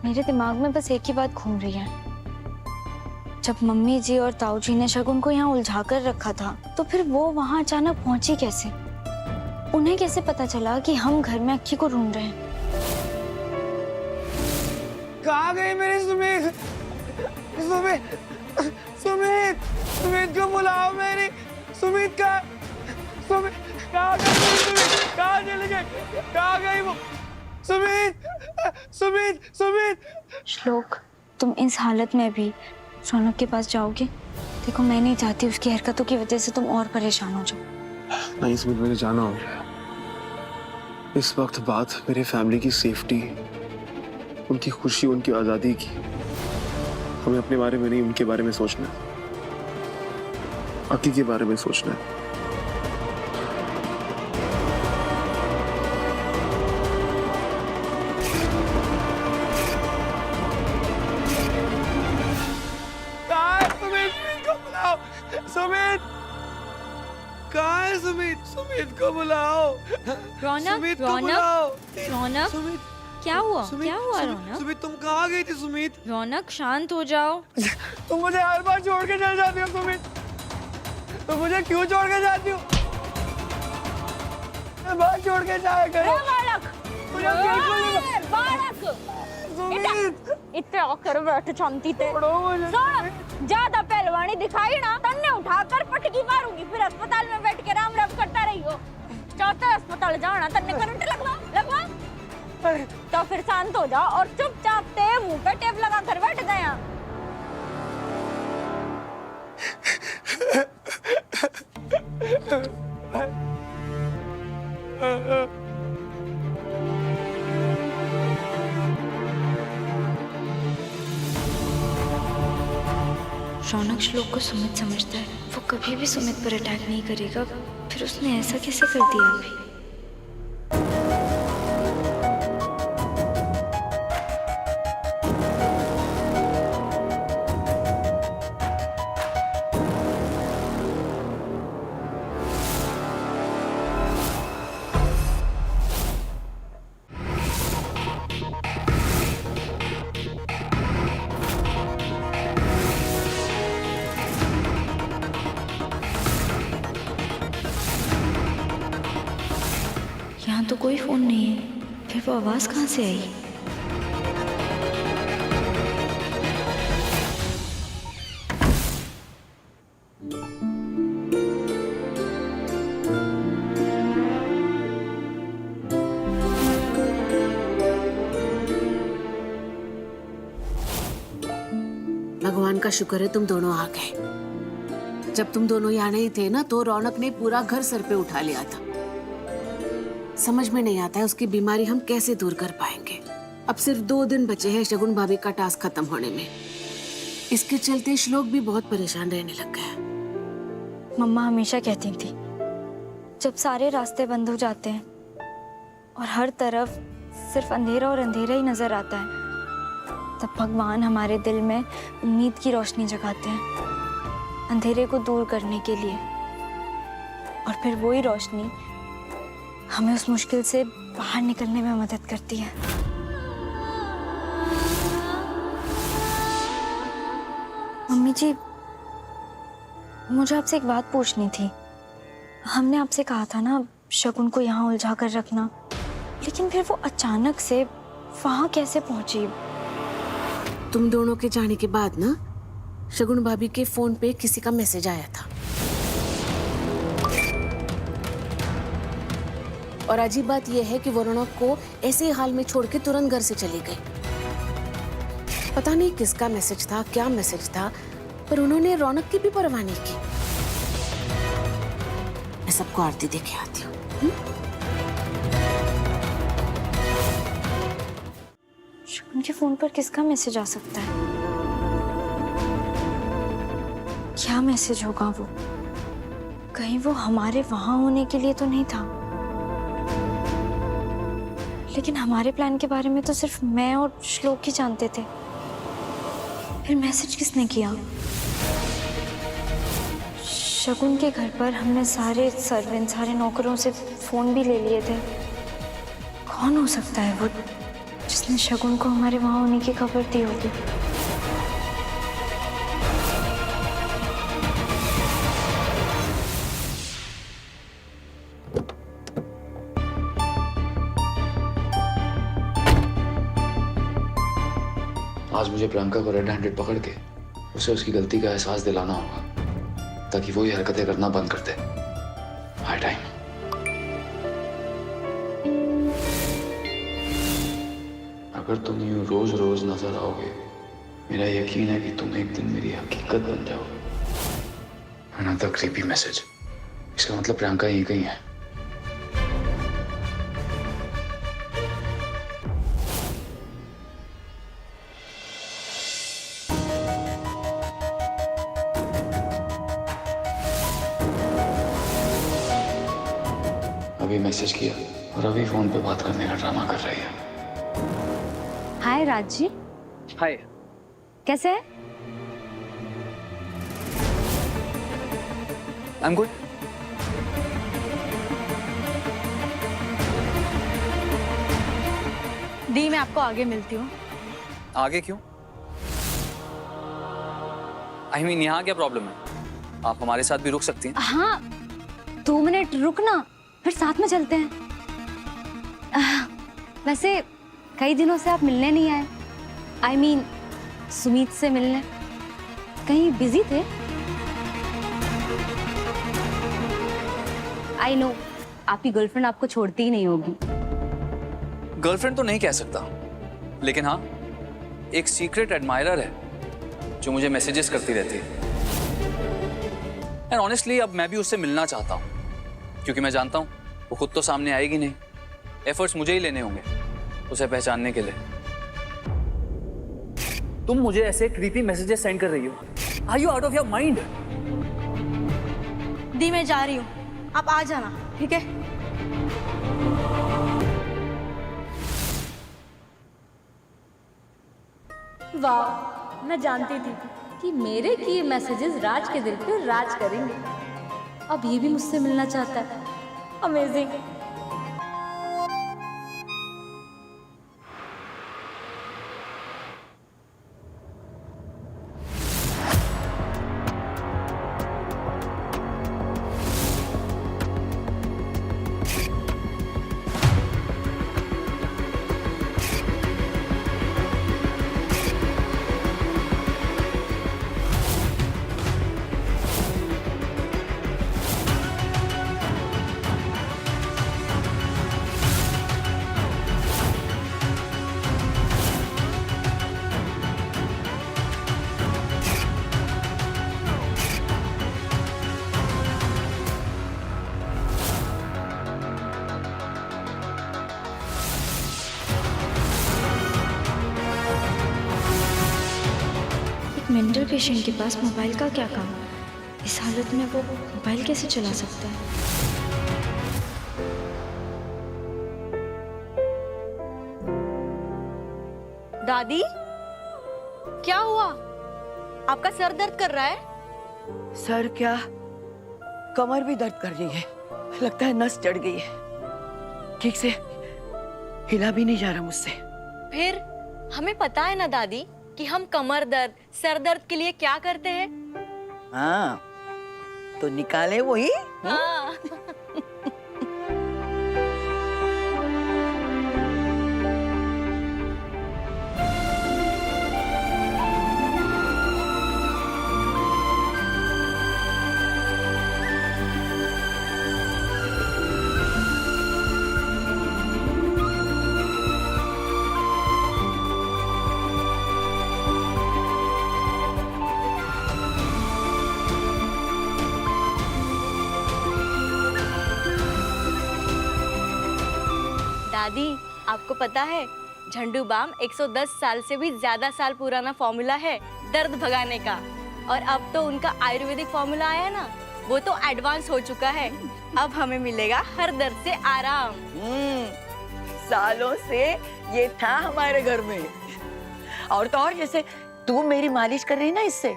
मेरे दिमाग में बस एक ही बात घूम रही है। जब मम्मी जी और ताऊ जी ने शगुन को यहाँ उलझा कर रखा था, तो फिर वो वहाँ अचानक पहुंची कैसे? उन्हें कैसे पता चला कि हम घर में अक्की को ढूंढ रहे हैं? कहाँ गई मेरी सुमित? सुमित, सुमित, सुमित को बुलाओ मेरी। सुमित का, सुमित कहाँ गई? सुमित कहाँ चली गई? कहाँ गई वो? सुमित, सुमित, सुमित। श्लोक, तुम इस हालत में भी रौनक के पास जाओगे? देखो, मैं नहीं चाहती उसकी हरकतों की वजह से तुम और परेशान हो जाओ। नहीं सुमित, मुझे जाना होगा। इस वक्त बात मेरे फैमिली की सेफ्टी, उनकी खुशी, उनकी आजादी की। हमें अपने बारे में नहीं, उनके बारे में सोचना है, अक्की के बारे में सोचना है। कहाँ है सुमित? सुमित को बुलाओ। सुमित कहाँ है? सुमित, सुमित को बुलाओ। रौनक, सुमित को रौनक, बुलाओ। रौनक, सुमित, क्या हुआ? सुमित, क्या हुआ सुमित, रौनक? सुमित तुम कहाँ गई थी? सुमित, रौनक, शांत हो जाओ। तुम मुझे हर बार छोड़ के चल जाती हो। सुमित, तुम मुझे क्यों छोड़ के जाती हो? मैं बाहर छोड़ के जाया करो। मुझे बिल्कुल नहीं। सुमित, इतने आकर बैठ शांति ते। छोड़ो मुझे। ज्यादा पहलवानी दिखाई ना, तन्ने उठाकर पटकी मारूंगी, फिर अस्पताल में बैठ के राम राम करता रही हो। चाहते अस्पताल जाना, तन्ने करंट लगवा लगवा। तो फिर शांत हो जाओ और चुपचाप ते मुंह पे टेप लगा कर बैठ जाया। रौनक श्लोक को सुमित समझता है। वो कभी भी सुमित पर अटैक नहीं करेगा। फिर उसने ऐसा कैसे कर दिया अभी? यहाँ तो कोई फोन नहीं है, फिर वो आवाज कहाँ से आई? भगवान का शुक्र है तुम दोनों आ गए। जब तुम दोनों यहाँ नहीं थे ना, तो रौनक ने पूरा घर सर पे उठा लिया था। समझ में नहीं आता है उसकी बीमारी हम कैसे दूर कर पाएंगे। अब सिर्फ 2 दिन बचे हैं शगुन भाभी का टास्क खत्म होने में। इसके चलते श्लोक भी बहुत परेशान रहने लग गया। मम्मा हमेशा कहती थी, जब सारे रास्ते बंद हो जाते हैं और हर तरफ सिर्फ अंधेरा और अंधेरा ही नजर आता है, तब भगवान हमारे दिल में उम्मीद की रोशनी जगाते हैं, अंधेरे को दूर करने के लिए। और फिर वही रोशनी हमें उस मुश्किल से बाहर निकलने में मदद करती है। मम्मी जी, मुझे आपसे एक बात पूछनी थी। हमने आपसे कहा था ना शगुन को यहाँ उलझा कर रखना, लेकिन फिर वो अचानक से वहां कैसे पहुंची? तुम दोनों के जाने के बाद ना, शगुन भाभी के फोन पे किसी का मैसेज आया था। और अजीब बात यह है कि वो रौनक को ऐसे हाल में छोड़ के तुरंत घर से चली गई। पता नहीं किसका मैसेज था, क्या मैसेज था, पर उन्होंने रौनक की भी परवाह नहीं की। मैं सबको आरती देके आती हूँ। शगुन के फोन पर किसका मैसेज आ सकता है? क्या मैसेज होगा वो? कहीं वो हमारे वहां होने के लिए तो नहीं था? लेकिन हमारे प्लान के बारे में तो सिर्फ मैं और श्लोक ही जानते थे। फिर मैसेज किसने किया? शगुन के घर पर हमने सारे सर्वेंट, सारे नौकरों से फोन भी ले लिए थे। कौन हो सकता है वो जिसने किसी ने शगुन को हमारे वहां होने की खबर दी होगी। आज मुझे प्रियंका को रेड हैंडेड पकड़ के उसे उसकी गलती का एहसास दिलाना होगा ताकि वो ये हरकतें करना बंद कर दे। High time. अगर तुम यूं रोज रोज नजर आओगे, मेरा यकीन है कि तुम एक दिन मेरी हकीकत बन जाओगे। Another creepy message. इसका मतलब प्रियंका यहीं कहीं है। अभी मैसेज किया और अभी फोन पे बात करने का ड्रामा कर रही है। हाय राज जी, हाय। कैसे है? I am good. दी, मैं आपको आगे मिलती हूँ। आगे क्यों? आई मीन यहाँ क्या प्रॉब्लम है? आप हमारे साथ भी रुक सकती हैं। हाँ, 2 मिनट रुकना, फिर साथ में चलते हैं। वैसे कई दिनों से आप मिलने नहीं आए। आई मीन सुमीत से मिलने। कहीं बिजी थे? आई नो, आपकी गर्लफ्रेंड आपको छोड़ती ही नहीं होगी। गर्लफ्रेंड तो नहीं कह सकता, लेकिन हाँ, एक सीक्रेट एडमायरर है जो मुझे मैसेजेस करती रहती है। एंड ऑनेस्टली अब मैं भी उससे मिलना चाहता हूँ, क्योंकि मैं जानता हूँ वो खुद तो सामने आएगी नहीं। एफर्ट्स मुझे ही लेने होंगे उसे पहचानने के लिए। तुम मुझे ऐसे क्रीपी मैसेजेस सेंड कर रही हो? Are you out of your mind? दी, मैं जा रही हूँ, आप आ जाना, ठीक है? वाह, मैं जानती थी कि मेरे किए मैसेजेस राज के दिल पे राज करेंगे। अब ये भी मुझसे मिलना चाहता है। अमेजिंग। मेंटल पेशेंट के पास मोबाइल का क्या काम? इस हालत में वो मोबाइल कैसे चला सकता है? दादी, क्या हुआ? आपका सर दर्द कर रहा है? सर क्या, कमर भी दर्द कर रही है। लगता है नस चढ़ गई है। ठीक से हिला भी नहीं जा रहा मुझसे। फिर हमें पता है ना दादी कि हम कमर दर्द, सर दर्द के लिए क्या करते हैं? हाँ, तो निकाले वही। हाँ। दादी, आपको पता है झंडू बाम 110 साल से भी ज्यादा साल पुराना फॉर्मूला है दर्द भगाने का। और अब तो उनका आयुर्वेदिक फॉर्मूला आया है ना, वो तो एडवांस हो चुका है। अब हमें मिलेगा हर दर्द से आराम। सालों से ये था हमारे घर में। और तो और, जैसे तू मेरी मालिश कर रही ना इससे,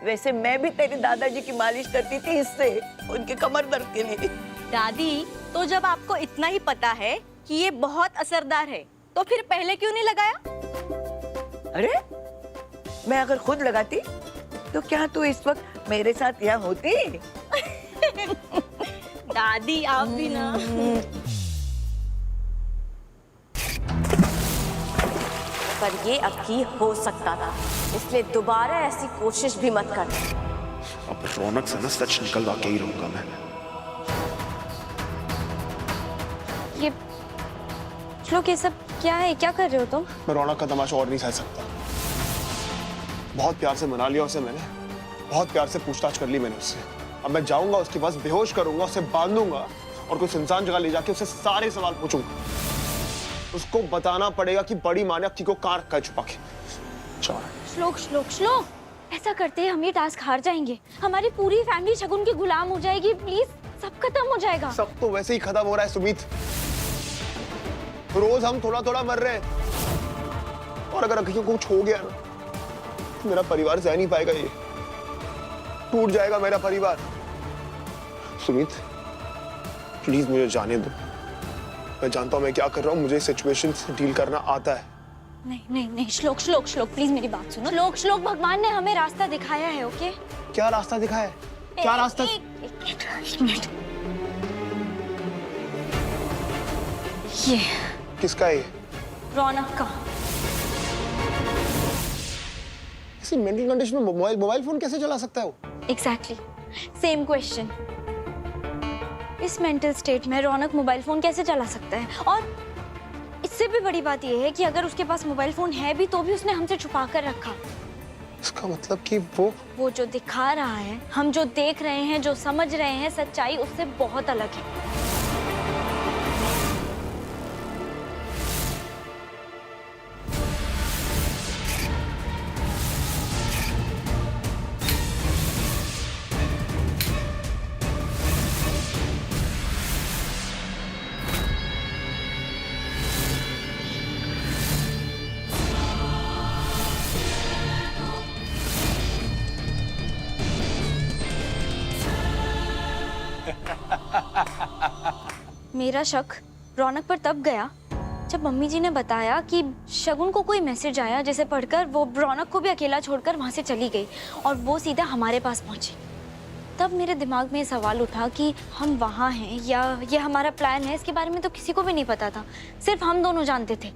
वैसे मैं भी तेरे दादाजी की मालिश करती थी इससे, उनके कमर दर्द के लिए। दादी, तो जब आपको इतना ही पता है कि ये बहुत असरदार है, तो फिर पहले क्यों नहीं लगाया? अरे मैं अगर खुद लगाती तो क्या तू इस वक्त मेरे साथ यहाँ होती? दादी आप भी ना। पर ये अब की हो सकता था, इसलिए दोबारा ऐसी कोशिश भी मत कर। अब रौनक से ना सच निकलवा के ही रहूंगा मैं। ये श्लोक, ये सब क्या है? क्या कर रहे हो तुम? मैं रौनक का तमाशा और नहीं सह सकता। बहुत प्यार से मना लिया उसे मैंने, बहुत प्यार से पूछताछ कर ली मैंने उससे। अब मैं जाऊंगा उसके पास, बेहोश करूंगा, उसे बांधूंगा और कोई सुनसान जगह ले जाके उससे सारे सवाल पूछूंगा। उसको बताना पड़ेगा कि बड़ी माँ ने अक्की को कहाँ रखा है छुपा के। श्लोक श्लोक श्लोक, ऐसा करते हैं हम ये टास्क हार जाएंगे। हमारी पूरी फैमिली शगुन की गुलाम हो जाएगी। प्लीज, सब खत्म हो जाएगा। सब तो वैसे ही खत्म हो रहा है सुमित। रोज हम थोड़ा थोड़ा मर रहे हैं और अगर अक्की को कुछ हो गया ना तो मेरा परिवार सह नहीं पाएगा। ये टूट जाएगा मेरा परिवार। सुमित प्लीज मुझे जाने दो। मैं जानता हूं मैं क्या कर रहा हूं, मुझे सिचुएशन से डील करना आता है। नहीं नहीं नहीं श्लोक श्लोक श्लोक, प्लीज मेरी बात सुनो। श्लोक श्लोक, भगवान ने हमें रास्ता दिखाया है। ओके, क्या रास्ता दिखाया है? क्या रास्ता? एक मिनट। ये किसका है ये? रौनक का। इसी मेंटल कंडीशन में मोबाइल फोन कैसे चला सकता है वो? Exactly same question. इस मेंटल स्टेट में रौनक मोबाइल फोन कैसे चला सकता है? और इससे भी बड़ी बात यह है कि अगर उसके पास मोबाइल फोन है भी तो भी उसने हमसे छुपा कर रखा। इसका मतलब कि वो जो दिखा रहा है, हम जो देख रहे हैं, जो समझ रहे हैं, सच्चाई उससे बहुत अलग है। मेरा शक रौनक पर तब गया जब मम्मी जी ने बताया कि शगुन को कोई मैसेज आया जिसे पढ़कर वो रौनक को भी अकेला छोड़कर वहां से चली गई और वो सीधा हमारे पास पहुंची। तब मेरे दिमाग में ये सवाल उठा कि हम वहां हैं या ये हमारा प्लान है। इसके बारे में तो किसी को भी नहीं पता था, सिर्फ हम दोनों जानते थे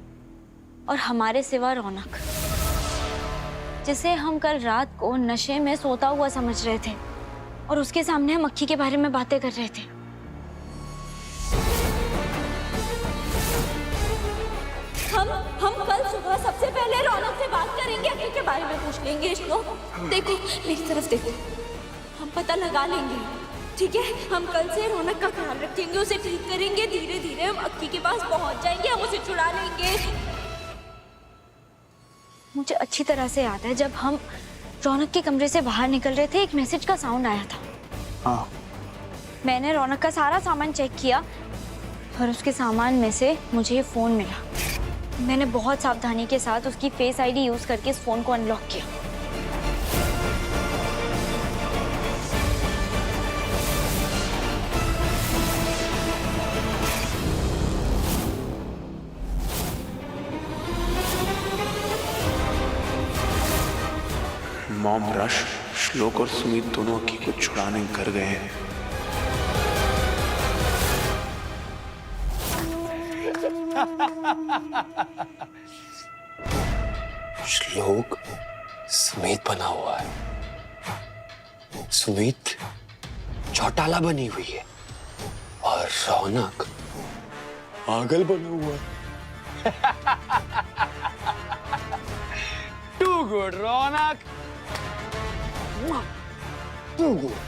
और हमारे सिवा रौनक, जिसे हम कल रात को नशे में सोता हुआ समझ रहे थे और उसके सामने हम अक्की के बारे में बातें कर रहे थे। हम कल सुबह सबसे पहले रौनक से बात करेंगे, अक्की के बारे में पूछ लेंगे। श्लोक देखो, मेरी तरफ देखो, हम पता लगा लेंगे, ठीक है? हम कल से रौनक का ख्याल रखेंगे, उसे ठीक करेंगे। धीरे धीरे हम अक्की के पास पहुंच जाएंगे, हम उसे छुड़ा लेंगे। मुझे अच्छी तरह से याद है जब हम रौनक के कमरे से बाहर निकल रहे थे, एक मैसेज का साउंड आया था। हाँ। मैंने रौनक का सारा सामान चेक किया और उसके सामान में से मुझे ये फोन मिला। मैंने बहुत सावधानी के साथ उसकी फेस आईडी यूज करके इस फोन को अनलॉक किया। मॉम रश, श्लोक और सुमित दोनों अक्की को छुड़ाने घर गए हैं। श्लोक सुमित बना हुआ है, सुमित चौटाला बनी हुई है और रौनक पागल बना हुआ है। Too good Raunak, too good.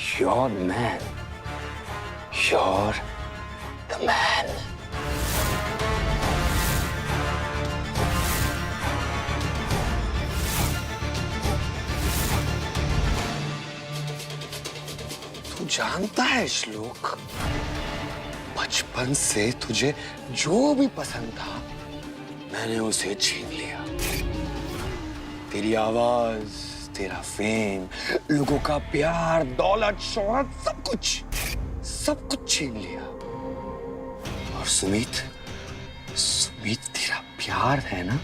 You're the man. You're the man. तू जानता है श्लोक, बचपन से तुझे जो भी पसंद था मैंने उसे छीन लिया। तेरी आवाज, तेरा फेम, लोगों का प्यार, दौलत, शोहरत, सब कुछ छीन लिया। और सुमित, सुमित, तेरा प्यार है ना,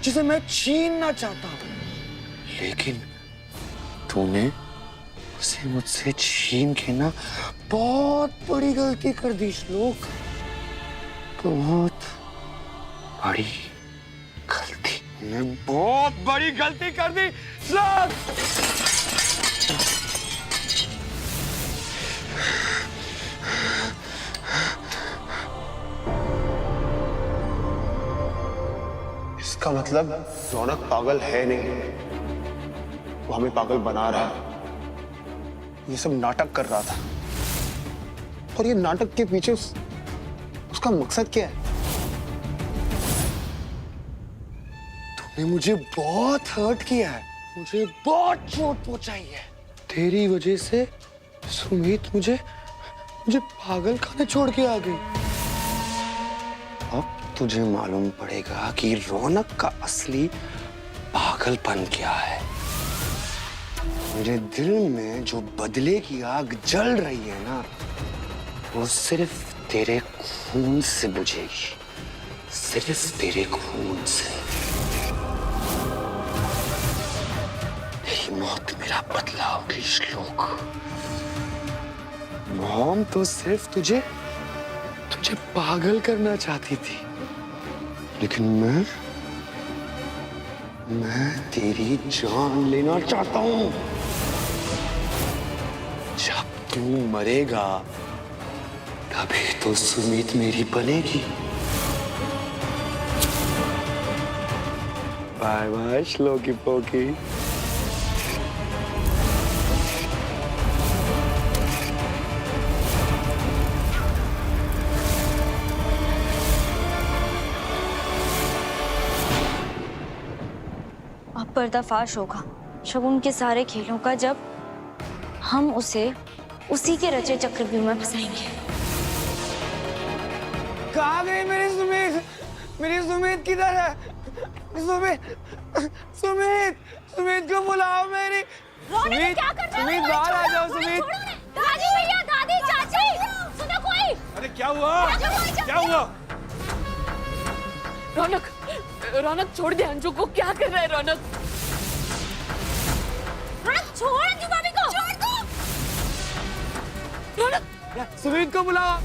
जिसे मैं छीनना चाहता हूं, लेकिन तूने उसे मुझसे छीन के ना बहुत बड़ी गलती कर दी श्लोक, बहुत बड़ी गलती। तूने बहुत बड़ी गलती कर दी श्लोक। इसका मतलब रौनक पागल है नहीं, वो हमें पागल बना रहा है। ये सब नाटक कर रहा था, और ये नाटक के पीछे उसका मकसद क्या है? तूने मुझे बहुत हर्ट किया है, मुझे बहुत चोट पहुंचाई है। तेरी वजह से सुमित मुझे पागल खाने छोड़ के आ गई। अब तुझे मालूम पड़ेगा कि रौनक का असली पागलपन क्या है। मेरे दिल में जो बदले की आग जल रही है ना, वो सिर्फ तेरे खून से बुझेगी, सिर्फ तेरे खून से। तेरी मौत मेरा बदला होगी श्लोक। मॉम तो सिर्फ तुझे पागल करना चाहती थी, लेकिन मैं तेरी जान लेना चाहता हूं। जब तू मरेगा तभी तो सुमित मेरी बनेगी। Bye bye Shloki Poki. अब पर्दाफाश होगा शगुन के सारे खेलों का, जब हम उसे उसी के रचे चक्रव्यूह में फंसाएंगे। कहाँ गई मेरी सुमित? मेरी सुमित किधर है? सुमित, सुमित, सुमित को बुलाओ मेरी। सुमित, सुमित बाहर आ जाओ सुमित। दादी भैया, दादी, चाची, सुनो कोई। अरे क्या हुआ? क्या हुआ? रौनक, रौनक छोड़ दे अंजू को। क्या कर रहा है रौनक? रौनक छोड़ अंजू भाभी को। छोड़ दो। रौनक, सुमित को बुलाओ।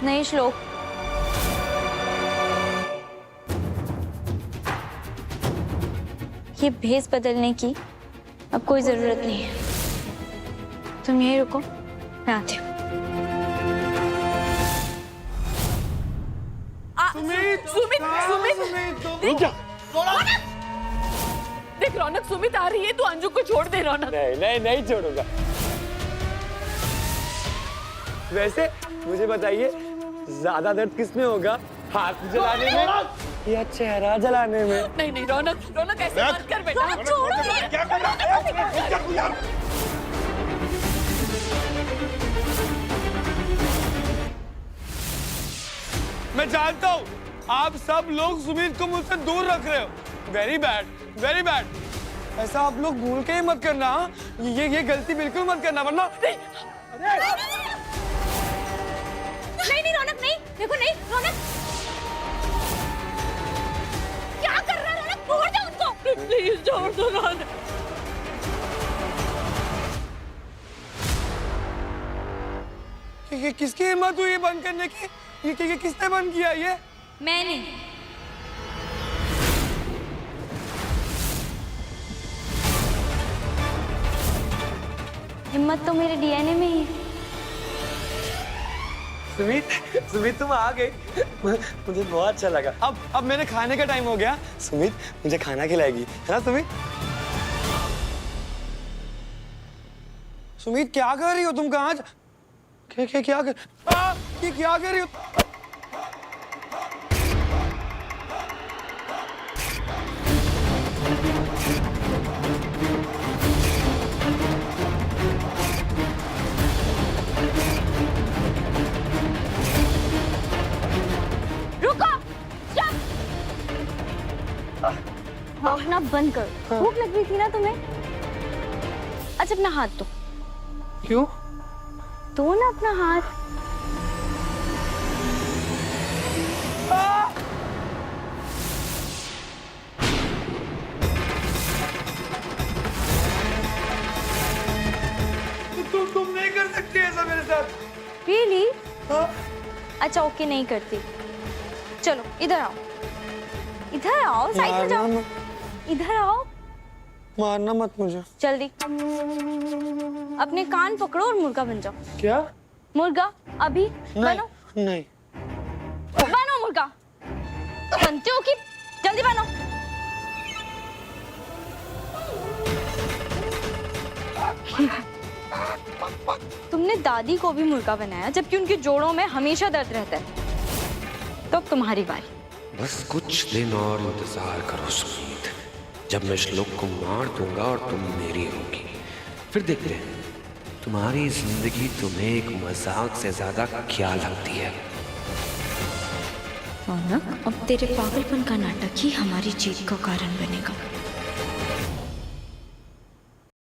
नहीं श्लोक, ये भेस बदलने की अब कोई जरूरत नहीं है। तुम यहीं रुको, मैं आती हूँ। सुमित, सुमित, देख रौनक, सुमित आ रही है, तू अंजू को छोड़ दे रौनक। नहीं छोड़ूंगा। वैसे मुझे बताइए, ज्यादा दर्द किसमें होगा, हाथ जलाने में या चेहरा जलाने में? नहीं रौनक, रौनक ऐसे मत कर बेटा। क्या कर रहा है? मैं जानता हूँ आप सब लोग सुमित को मुझसे दूर रख रहे हो। Very bad, very bad. ऐसा आप लोग भूल के ही मत करना। हाँ? ये गलती बिल्कुल मत करना, वरना नहीं रौनक, नहीं देखो, नहीं रौनक, क्या कर रहा है रौनक? छोड़ दो उनको, प्लीज छोड़ दो रौनक। किसकी हिम्मत हुई ये बंद करने की? ये किसने बंद किया ये? मैंने। हिम्मत तो मेरे डीएनए में ही है। सुमित तुम आ गए, मुझे बहुत अच्छा लगा। अब मेरे खाने का टाइम हो गया। सुमित मुझे खाना खिलाएगी, है ना सुमित? सुमित क्या कर रही हो तुम? कहाँ क्या कर रही हो? बंद करो। भूख लग रही थी ना तुम्हें? अच्छा अपना हाथ दो। क्यों? दो ना अपना हाथ। तुम नहीं कर सकती ऐसा मेरे साथ। रियली? हाँ? अच्छा ओके, नहीं करती। चलो इधर आओ, इधर आओ, साइड में जाओ, इधर आओ। मारना मत मुझे। जल्दी अपने कान पकड़ो और मुर्गा बन जाओ। क्या? मुर्गा अभी बनो। नहीं। बनो मुर्गा। बनते हो कि? जल्दी बनो। तुमने दादी को भी मुर्गा बनाया जबकि उनके जोड़ों में हमेशा दर्द रहता है। तो अब तुम्हारी बारी। बस कुछ दिन और इंतजार करो सुमीत, जब मैं श्लोक को मार दूंगा और तुम मेरी होगी। फिर देखते हैं तुम्हारी जिंदगी तुम्हें एक मजाक से ज्यादा क्या लगती है। रौनक, अब तेरे पागलपन का नाटक ही हमारी जीत का कारण बनेगा।